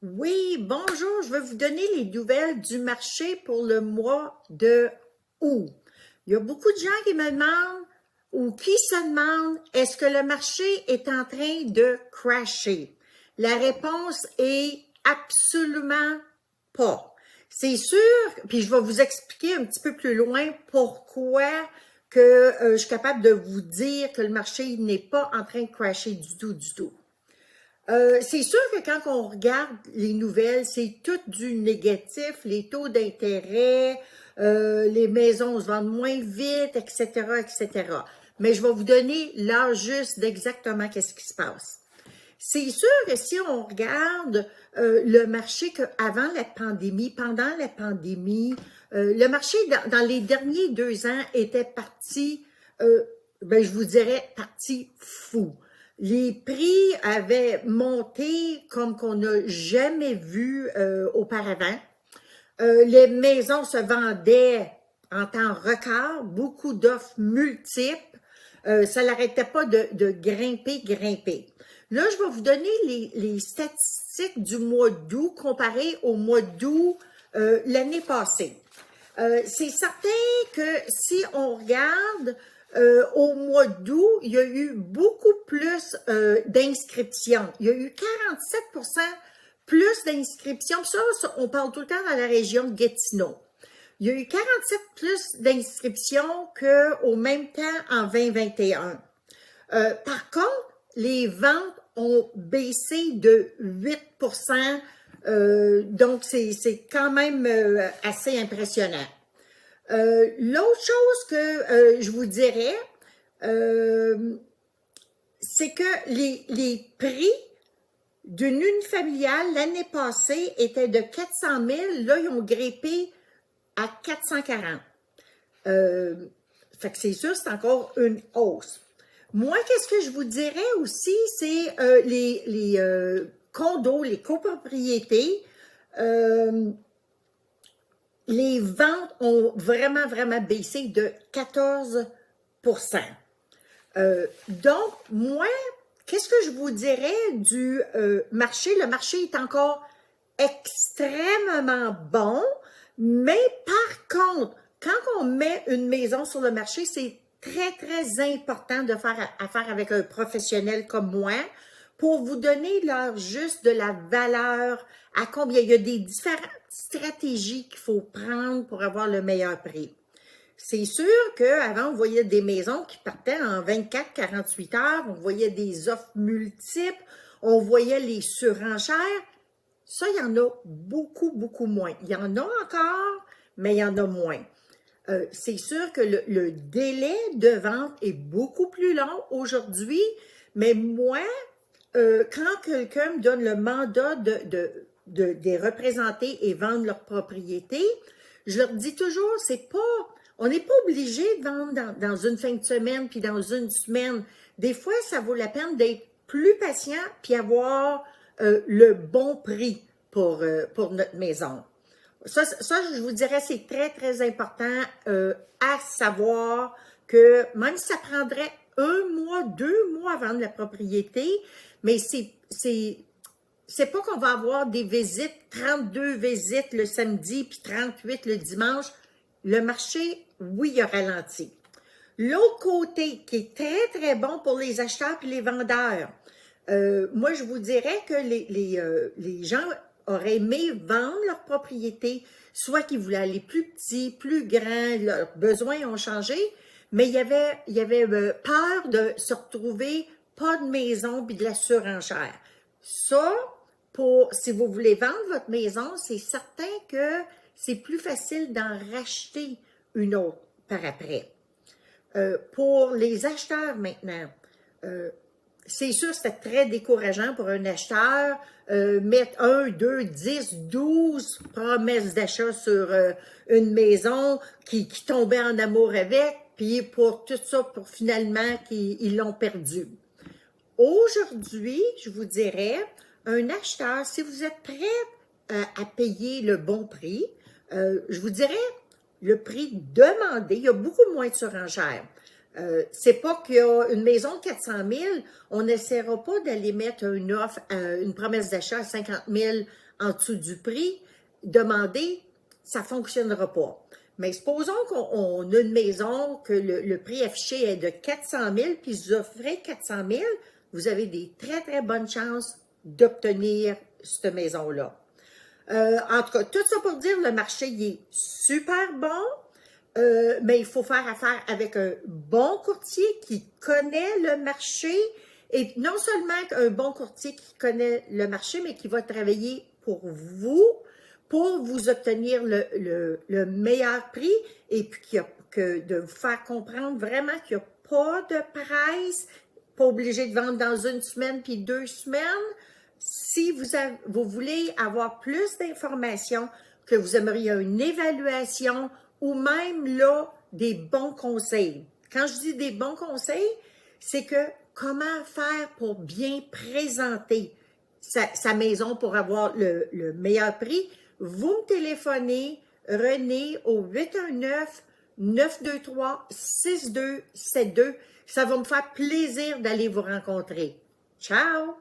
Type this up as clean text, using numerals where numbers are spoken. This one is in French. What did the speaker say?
Oui, bonjour, je vais vous donner les nouvelles du marché pour le mois de août. Il y a beaucoup de gens qui me demandent ou qui se demandent, est-ce que le marché est en train de crasher? La réponse est absolument pas. C'est sûr, puis je vais vous expliquer un petit peu plus loin pourquoi que je suis capable de vous dire que le marché n'est pas en train de crasher du tout, du tout. C'est sûr que quand on regarde les nouvelles, c'est tout du négatif, les taux d'intérêt, les maisons se vendent moins vite, etc., etc. Mais je vais vous donner l'heure juste d'exactement qu'est-ce qui se passe. C'est sûr que si on regarde le marché avant la pandémie, pendant la pandémie, le marché dans les derniers 2 ans était parti, ben, je vous dirais, parti fou. Les prix avaient monté comme qu'on n'a jamais vu auparavant. Les maisons se vendaient en temps record, beaucoup d'offres multiples. Ça n'arrêtait pas de grimper, grimper. Là, je vais vous donner les statistiques du mois d'août comparé au mois d'août l'année passée. C'est certain que si on regarde au mois d'août, il y a eu beaucoup plus d'inscriptions. Il y a eu 47% plus d'inscriptions. Ça, on parle tout le temps dans la région de Gatineau. Il y a eu 47 plus d'inscriptions qu'au même temps en 2021. Par contre, les ventes ont baissé de 8%, donc c'est quand même assez impressionnant. L'autre chose que je vous dirais, c'est que les prix d'une unifamiliale l'année passée étaient de 400 000, là ils ont grimpé à 440. Fait que c'est sûr, c'est encore une hausse. Moi, qu'est-ce que je vous dirais aussi, c'est les condos, les copropriétés, les ventes ont vraiment, vraiment baissé de 14%. Donc, moi, qu'est-ce que je vous dirais du marché? Le marché est encore extrêmement bon, mais par contre, quand on met une maison sur le marché, c'est très, très important de faire affaire avec un professionnel comme moi pour vous donner l'heure juste de la valeur, à combien il y a des différentes stratégies qu'il faut prendre pour avoir le meilleur prix. C'est sûr qu'avant, on voyait des maisons qui partaient en 24-48 heures, on voyait des offres multiples, on voyait les surenchères. Ça, il y en a beaucoup, beaucoup moins. Il y en a encore, mais il y en a moins. C'est sûr que le délai de vente est beaucoup plus long aujourd'hui, mais moi, quand quelqu'un me donne le mandat de les représenter et vendre leur propriété, je leur dis toujours, on n'est pas obligé de vendre dans une fin de semaine puis dans une semaine. Des fois, ça vaut la peine d'être plus patient puis avoir le bon prix pour notre maison. Ça, je vous dirais, c'est très, très important à savoir que même si ça prendrait 1 mois, 2 mois à vendre la propriété, mais c'est pas qu'on va avoir des visites, 32 visites le samedi puis 38 le dimanche. Le marché, oui, il a ralenti. L'autre côté qui est très, très bon pour les acheteurs et les vendeurs, moi, je vous dirais que les gens auraient aimé vendre leur propriété, soit qu'ils voulaient aller plus petit, plus grand, leurs besoins ont changé, mais il y avait peur de se retrouver pas de maison puis de la surenchère. Ça, si vous voulez vendre votre maison, c'est certain que c'est plus facile d'en racheter une autre par après. Pour les acheteurs maintenant, c'est sûr, c'était très décourageant pour un acheteur, mettre 1, 2, 10, 12 promesses d'achat sur une maison qui tombait en amour avec, puis pour tout ça, pour finalement qu'ils l'ont perdu. Aujourd'hui, je vous dirais, un acheteur, si vous êtes prêt à payer le bon prix, je vous dirais, le prix demandé, il y a beaucoup moins de surenchères. C'est pas qu'il y a une maison de 400 000, on n'essaiera pas d'aller mettre une offre, une promesse d'achat à 50 000 en dessous du prix demandé, ça ne fonctionnera pas. Mais supposons qu'on a une maison, que le prix affiché est de 400 000, puis vous offrez 400 000, vous avez des très, très bonnes chances d'obtenir cette maison-là. En tout cas, tout ça pour dire, le marché, il est super bon, mais il faut faire affaire avec un bon courtier qui connaît le marché, et non seulement un bon courtier qui connaît le marché, mais qui va travailler pour vous obtenir le meilleur prix, et puis de vous faire comprendre vraiment qu'il n'y a pas de presse, pas obligé de vendre dans une semaine puis 2 semaines. Si vous voulez avoir plus d'informations, que vous aimeriez une évaluation ou même là, des bons conseils. Quand je dis des bons conseils, c'est que comment faire pour bien présenter sa maison pour avoir le meilleur prix. Vous me téléphonez, René, au 819-923-6272. Ça va me faire plaisir d'aller vous rencontrer. Ciao!